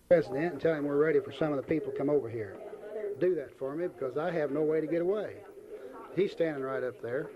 President and tell him we're ready for some of the people to come over here. Do that for me because I have no way to get away. He's standing right up there.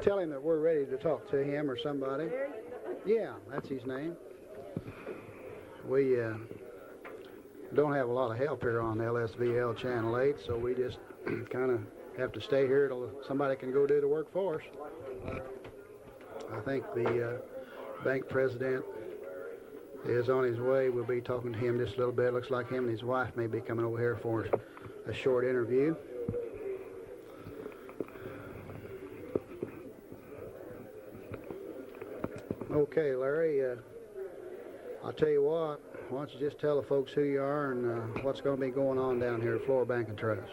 Tell him that we're ready to talk to him or somebody. Yeah, that's his name. We don't have a lot of help here on LSVL Channel 8, so we just kind of have to stay here till somebody can go do the work for us. I think the bank president is on his way. We'll be talking to him just a little bit. Looks like him and his wife may be coming over here for a short interview. Okay, Larry, I'll tell you what, why don't you just tell the folks who you are and what's going to be going on down here at Flora Bank and Trust.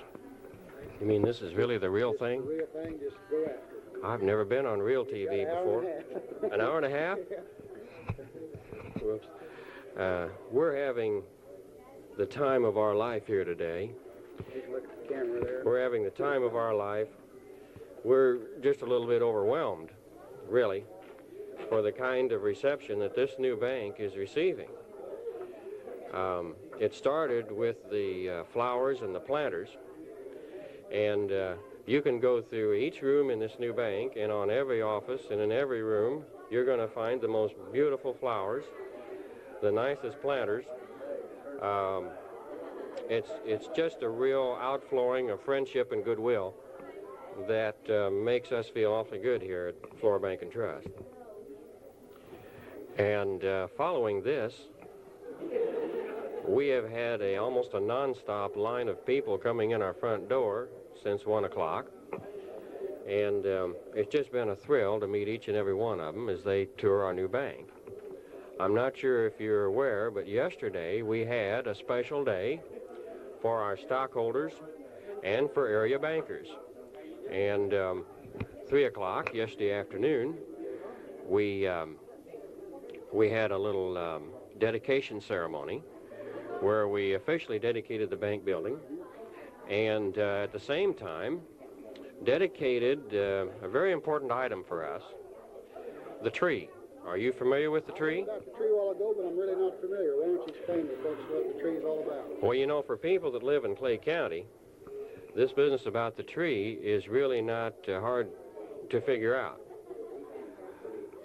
You mean this is really the real thing? The real thing, just go after it. I've never been on real TV before. An hour and a half? Whoops. We're having the time of our life here today. Look at the camera there. We're having the time of our life. We're just a little bit overwhelmed, really, for the kind of reception that this new bank is receiving. It started with the flowers and the planters, and you can go through each room in this new bank, and on every office and in every room you're going to find the most beautiful flowers, the nicest planters. It's just a real outflowing of friendship and goodwill that makes us feel awfully good here at Flora Bank and Trust. And following this, we have had almost a non-stop line of people coming in our front door since 1 o'clock. And it's just been a thrill to meet each and every one of them as they tour our new bank. I'm not sure if you're aware, but yesterday we had a special day for our stockholders and for area bankers. And 3 o'clock yesterday afternoon, we had a little dedication ceremony where we officially dedicated the bank building, and at the same time dedicated a very important item for us, the tree. Are you familiar with the tree? I got the tree a while ago, but I'm really not familiar. Why don't you explain to folks what the tree is all about? Well, you know, for people that live in Clay County, this business about the tree is really not hard to figure out.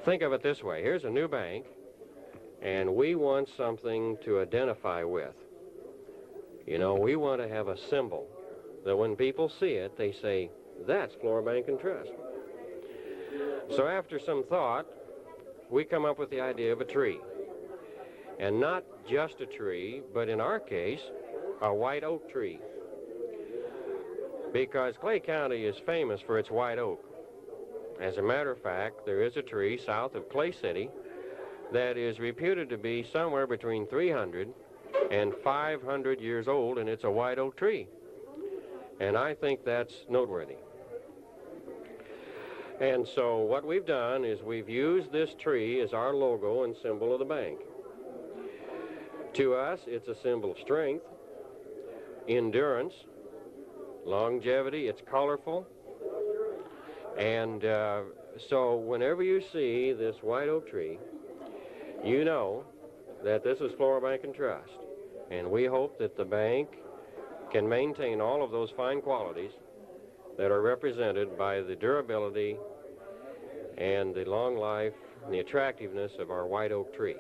Think of it this way. Here's a new bank, and we want something to identify with. You know, we want to have a symbol that when people see it, they say, that's Flora Bank and Trust. So after some thought, we come up with the idea of a tree. And not just a tree, but in our case, a white oak tree. Because Clay County is famous for its white oak. As a matter of fact, there is a tree south of Clay City that is reputed to be somewhere between 300 and 500 years old, and it's a white oak tree. And I think that's noteworthy. And so what we've done is we've used this tree as our logo and symbol of the bank. To us, it's a symbol of strength, endurance, longevity. It's colorful. And so whenever you see this white oak tree, you know that this is Flora Bank and Trust. And we hope that the bank can maintain all of those fine qualities that are represented by the durability and the long life and the attractiveness of our white oak tree.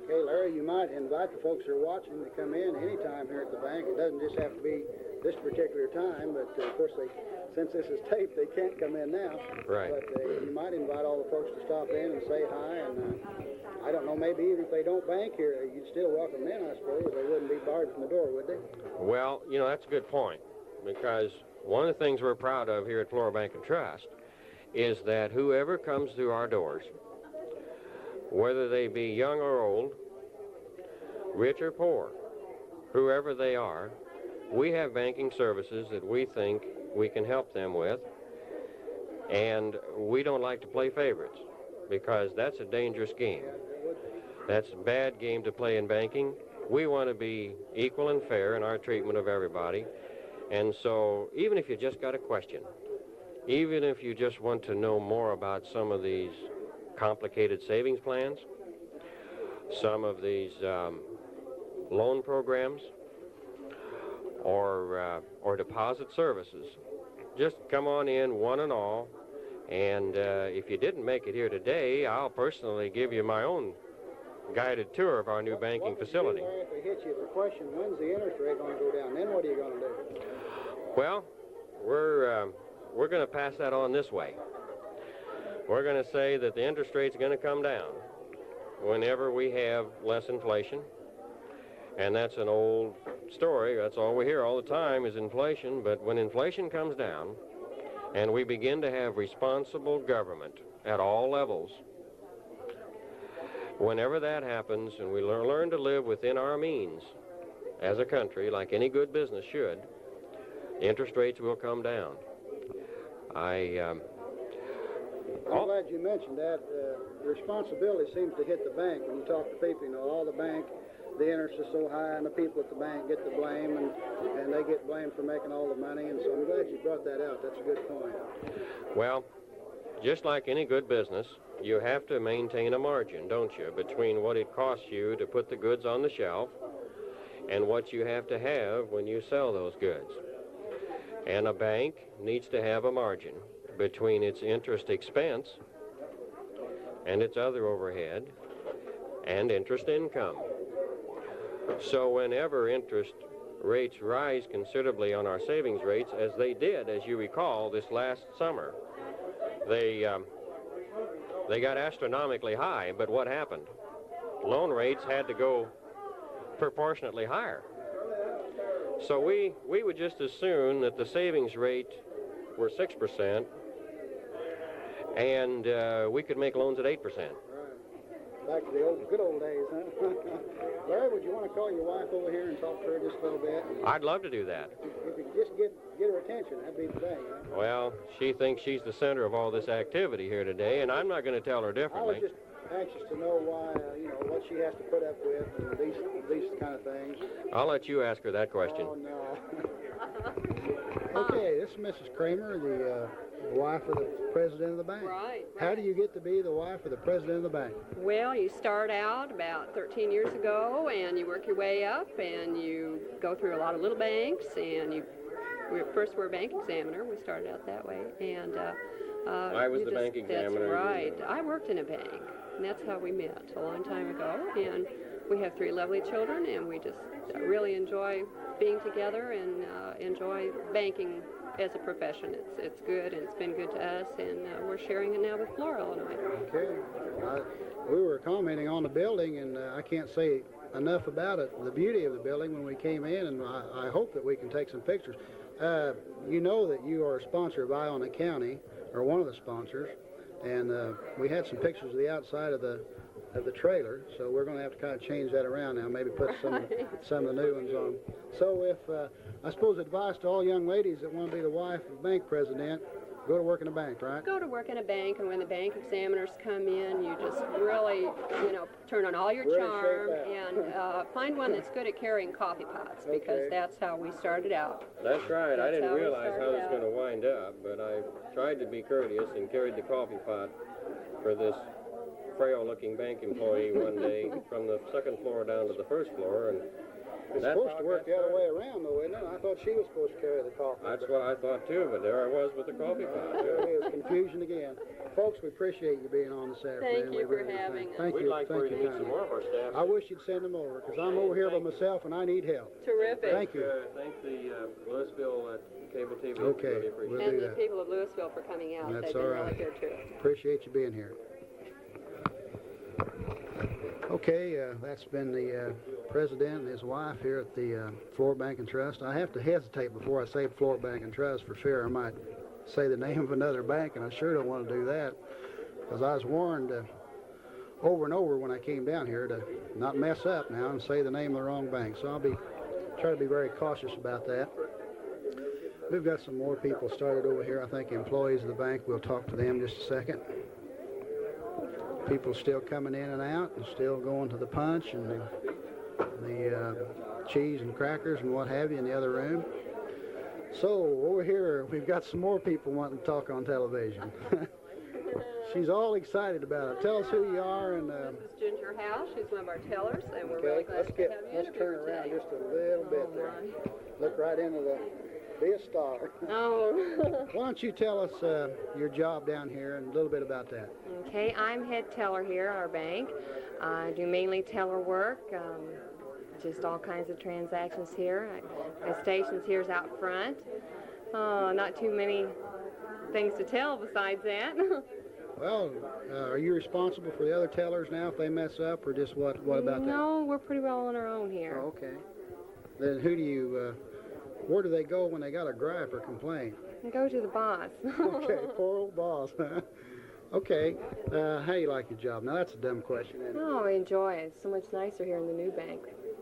Okay, Larry, you might invite the folks who are watching to come in anytime here at the bank. It doesn't just have to be this particular time, but of course, since this is taped, they can't come in now. Right. But you might invite all the folks to stop in and say hi, and I don't know, maybe even if they don't bank here, you'd still welcome them in, I suppose. They wouldn't be barred from the door, would they? Well, you know, that's a good point, because one of the things we're proud of here at Flora Bank and Trust is that whoever comes through our doors, whether they be young or old, rich or poor, whoever they are, we have banking services that we think we can help them with, and we don't like to play favorites, because that's a dangerous game. That's a bad game to play in banking. We want to be equal and fair in our treatment of everybody. And so even if you just got a question, even if you just want to know more about some of these complicated savings plans, some of these loan programs or deposit services, just come on in one and all. And if you didn't make it here today, I'll personally give you my own guided tour of our new banking facility. If they hit you with the question, when's the interest rate going to go down? Then what are you going to do? Well, we're going to pass that on this way. We're going to say that the interest rate's going to come down whenever we have less inflation. And that's an old story. That's all we hear all the time is inflation. But when inflation comes down and we begin to have responsible government at all levels, whenever that happens and we learn to live within our means as a country, like any good business should, interest rates will come down. I'm glad you mentioned that. The responsibility seems to hit the bank when you talk to people. You know, all the bank, the interest is so high, and the people at the bank get the blame, and they get blamed for making all the money. And so I'm glad you brought that out. That's a good point. Well, just like any good business, you have to maintain a margin, don't you, between what it costs you to put the goods on the shelf and what you have to have when you sell those goods. And a bank needs to have a margin between its interest expense and its other overhead and interest income. So whenever interest rates rise considerably on our savings rates, as they did, as you recall, this last summer, they got astronomically high, but what happened? Loan rates had to go proportionately higher. So we would just as soon that the savings rate were 6% and we could make loans at 8%. Right. Back to the good old days, huh? Larry, would you want to call your wife over here and talk to her just a little bit? I'd love to do that. If you could just get her attention, that'd be the thing. Huh? Well, she thinks she's the center of all this activity here today, and I'm not going to tell her differently. I was just anxious to know why, what she has to put up with and these kind of things. I'll let you ask her that question. Oh, no. Okay, this is Mrs. Kramer, the wife of the president of the bank. Right. How do you get to be the wife of the president of the bank? Well, you start out about 13 years ago, and you work your way up, and you go through a lot of little banks, and first we're a bank examiner. We started out that way, and I was the bank examiner. That's right. I worked in a bank, and that's how we met a long time ago. And we have 3 lovely children, and we just really enjoy being together and enjoy banking as a profession. It's good, and it's been good to us, and we're sharing it now with Flora, Illinois. Okay. We were commenting on the building, and I can't say enough about it, the beauty of the building when we came in, and I hope that we can take some pictures. You know that you are a sponsor of Iona County, or one of the sponsors, and we had some pictures of the outside of the trailer, so we're going to have to kind of change that around now, maybe put some of the new ones on. So if, I suppose advice to all young ladies that want to be the wife of a bank president, go to work in a bank, right? Go to work in a bank, and when the bank examiners come in, you just really, turn on all your charm and find one that's good at carrying coffee pots, because that's how we started out. That's right. I didn't realize how it was going to wind up, but I tried to be courteous and carried the coffee pot for this frail-looking bank employee one day from the second floor down to the first floor, and it's supposed to work the other way around, though, isn't it? I thought she was supposed to carry the coffee. That's what I thought, too, but there I was with the coffee pot. There it is, confusion again. Folks, we appreciate you being on this afternoon. Thank you for having us. Thank We'd you. like for you to meet some more of our staff. I wish you'd send them over, because I'm over here by myself, and I need help. Terrific. Thank you. Thank the Louisville Cable TV. Okay, Really appreciate we'll it. do And the that. people of Louisville for coming out. That's They've been all really right. good, too. Appreciate you being here. Okay, that's been the president and his wife here at the Flora Bank and Trust. I have to hesitate before I say Flora Bank and Trust for fear I might say the name of another bank, and I sure don't want to do that, because I was warned over and over when I came down here to not mess up now and say the name of the wrong bank. So I'll try to be very cautious about that. We've got some more people started over here. I think employees of the bank. We'll talk to them in just a second. People still coming in and out and still going to the punch and the cheese and crackers and what have you in the other room. So over here we've got some more people wanting to talk on television. She's all excited about it. Tell us who you are and. This is Ginger Howe. She's one of our tellers, and we're really glad to have you Let's turn around today. just a little bit there. Look right into the. Be a star. Oh. Why don't you tell us your job down here and a little bit about that? Okay, I'm head teller here at our bank. I do mainly teller work, just all kinds of transactions here. My station's here's out front. Not too many things to tell besides that. Well, are you responsible for the other tellers now if they mess up, or just what about that? No, we're pretty well on our own here. Oh, okay. Then who do you, where do they go when they got a gripe or complaint? Go to the boss. Okay, poor old boss. Okay, how do you like your job? Now that's a dumb question, isn't it? Oh, I enjoy it. It's so much nicer here in the new bank.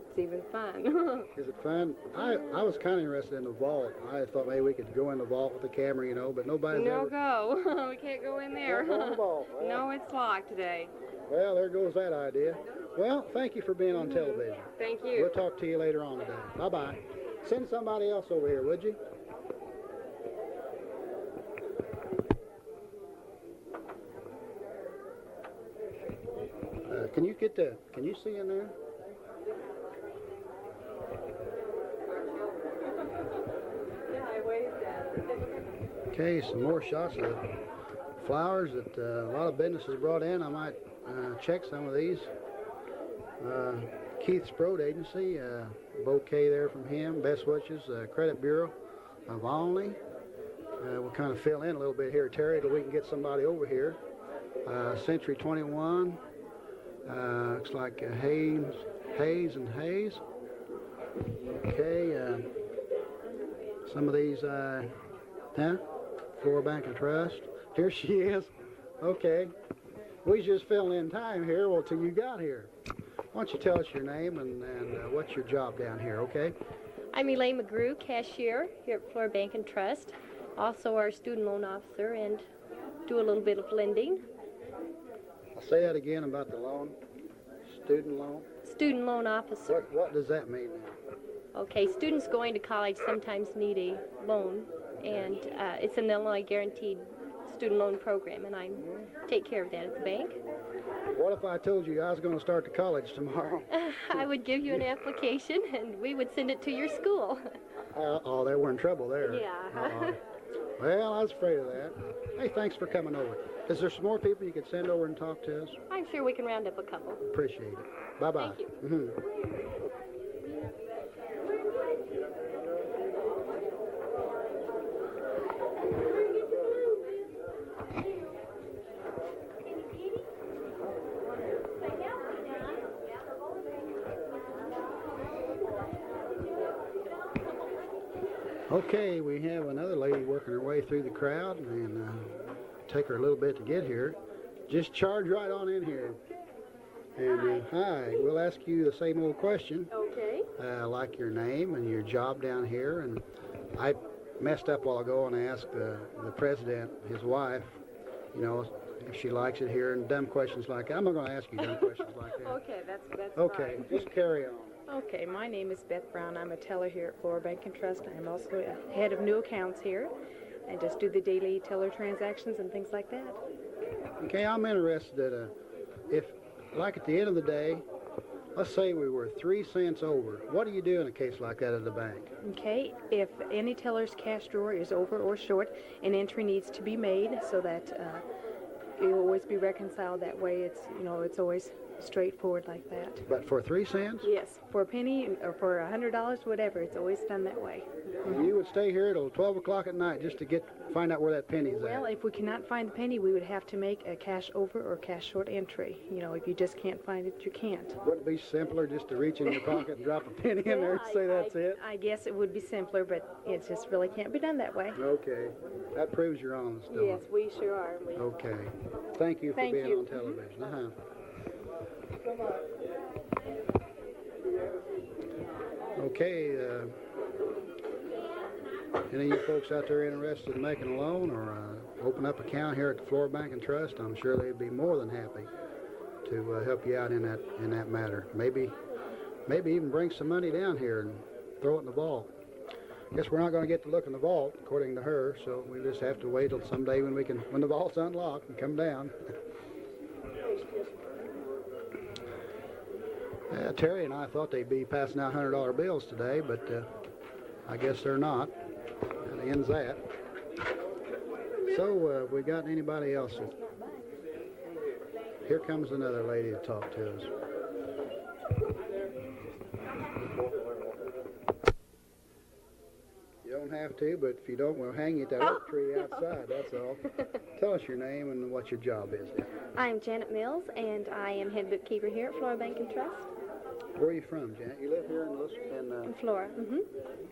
It's even fun. Is it fun? I was kind of interested in the vault. I thought maybe we could go in the vault with the camera, you know, but nobody's No ever... go. We can't go in there. Can't go in the vault. Well, No, it's locked today. well, there goes that idea. Well, thank you for being on television. Thank you. We'll talk to you later on today. Bye-bye. Send somebody else over here, would you? Can you see in there? Okay, some more shots of the flowers that a lot of businesses brought in. I might check some of these. Keith Sprode Agency, bouquet there from him. Best wishes, Credit Bureau of Olney. We'll kind of fill in a little bit here, Terry, till we can get somebody over here. Century 21. Looks like Hayes and Hayes. Okay, some of these, Flora Bank and Trust. Here she is. Okay, we just filling in time here till you got here. Why don't you tell us your name and what's your job down here, okay? I'm Elaine McGrew, cashier here at Flora Bank and Trust. Also our student loan officer and do a little bit of lending. I'll say that again about the loan. Student loan. Student loan officer. What does that mean now? Okay, students going to college sometimes need a loan, and it's an Illinois guaranteed student loan program, and I take care of that at the bank. What if I told you I was going to start to college tomorrow? I would give you an application, and we would send it to your school. Oh, they were in trouble there. Yeah. Well, I was afraid of that. Hey, thanks for coming over. Is there some more people you could send over and talk to us? I'm sure we can round up a couple. Appreciate it. Bye-bye. Thank you. Mhm. Okay, we have another lady working her way through the crowd, and take her a little bit to get here. Just charge right on in here. And hi, we'll ask you the same old question. Okay. Like your name and your job down here. And I messed up a while ago and I asked the president, his wife, you know, if she likes it here, and dumb questions like that. I'm not going to ask you dumb questions like that. Okay, that's Okay, fine. just carry on. Okay, my name is Beth Brown. I'm a teller here at Flora Bank and Trust. I'm also a head of new accounts here and just do the daily teller transactions and things like that. Okay, I'm interested if, like at the end of the day, let's say we were 3 cents over. What do you do in a case like that at the bank? Okay, if any teller's cash drawer is over or short, an entry needs to be made so that it will always be reconciled that way. It's always straightforward like that. But for 3 cents? Yes, for a penny or for $100, whatever, it's always done that way. And you would stay here till 12 o'clock at night just to find out where that penny's Well, at. if we cannot find the penny, we would have to make a cash over or cash short entry. You know, if you just can't find it, you can't. Wouldn't it be simpler just to reach in your pocket and drop a penny in there and say that's it? I guess it would be simpler, but it just really can't be done that way. Okay, that proves you're honest, don't Yes, we sure are. it? Okay. Thank you for Thank being you. on television. Okay, any of you folks out there interested in making a loan or open up an account here at the Flora Bank and Trust, I'm sure they'd be more than happy to help you out in that matter. Maybe even bring some money down here and throw it in the vault. Guess we're not going to get to look in the vault, according to her, so we just have to wait till someday when the vault's unlocked and come down. Terry and I thought they'd be passing out $100 bills today, but I guess they're not. That ends that. So, we got anybody else? Here comes another lady to talk to us. You don't have to, but if you don't, we'll hang you at that oak tree outside, that's all. Tell us your name and what your job is. I'm Janet Mills, and I am head bookkeeper here at Flora Bank and Trust. Where are you from, Janet? You live here in In Flora.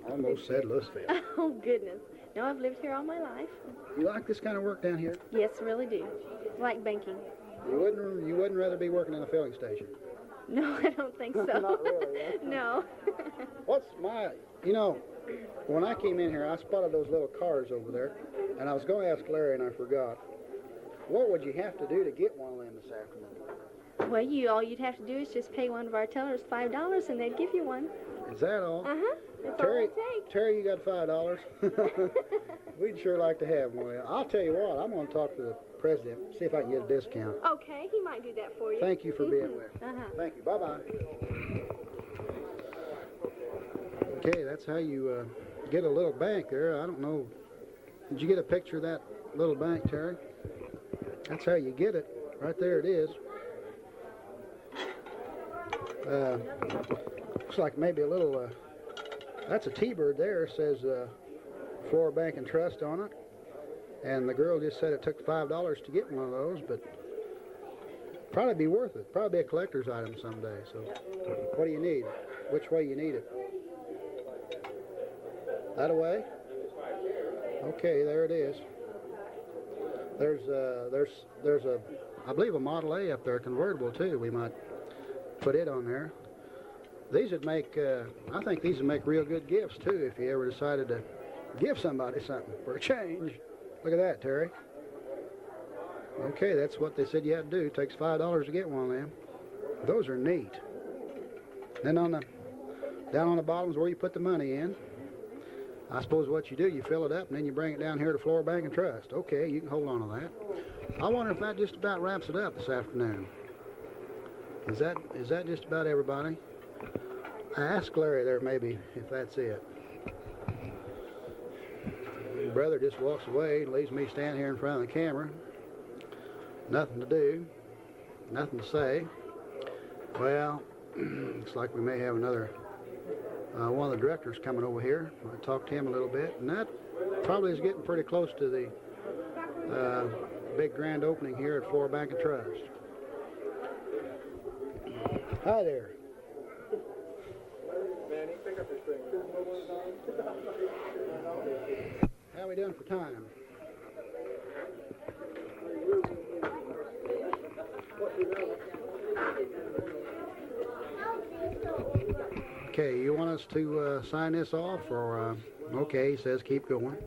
almost said Louisville. Oh, goodness. No, I've lived here all my life. You like this kind of work down here? Yes, really do. Like banking. You wouldn't rather be working in a filling station? No, I don't think so. Not really, eh? No. When I came in here, I spotted those little cars over there, and I was going to ask Larry, and I forgot. What would you have to do to get one of them this afternoon? Well, all you'd have to do is just pay one of our tellers $5, and they'd give you one. Is that all? That's Terry, all it takes. Terry, you got $5? We'd sure like to have one. I'll tell you what, I'm going to talk to the president, see if I can get a discount. Okay, he might do that for you. Thank you for being with me. Uh-huh. Thank you. Bye-bye. Okay, that's how you get a little bank there. I don't know. Did you get a picture of that little bank, Terry? That's how you get it. Right there it is. Looks like maybe a little, that's a T-bird there. It says Flora Bank and Trust on it. And the girl just said it took $5 to get one of those, but probably be worth it. Probably be a collector's item someday. So what do you need? Which way you need it? That away? Okay, there it is. There's a, I believe, a Model A up there, convertible too. We might put it on there. These would make, I think these would make real good gifts too if you ever decided to give somebody something for a change. Look at that, Terry. Okay, that's what they said you had to do. It takes $5 to get one of them. Those are neat. Then down on the bottom is where you put the money in. I suppose what you do, you fill it up and then you bring it down here to Flora Bank and Trust. Okay, you can hold on to that. I wonder if that just about wraps it up this afternoon. Is that just about everybody? I asked Larry there maybe if that's it. Brother just walks away and leaves me standing here in front of the camera. Nothing to do, nothing to say. Well, looks like we may have another one of the directors coming over here. I talked to him a little bit, and that probably is getting pretty close to the big grand opening here at Flora Bank and Trust. Hi there. How are we doing for time? Okay, you want us to sign this off, or okay, he says keep going.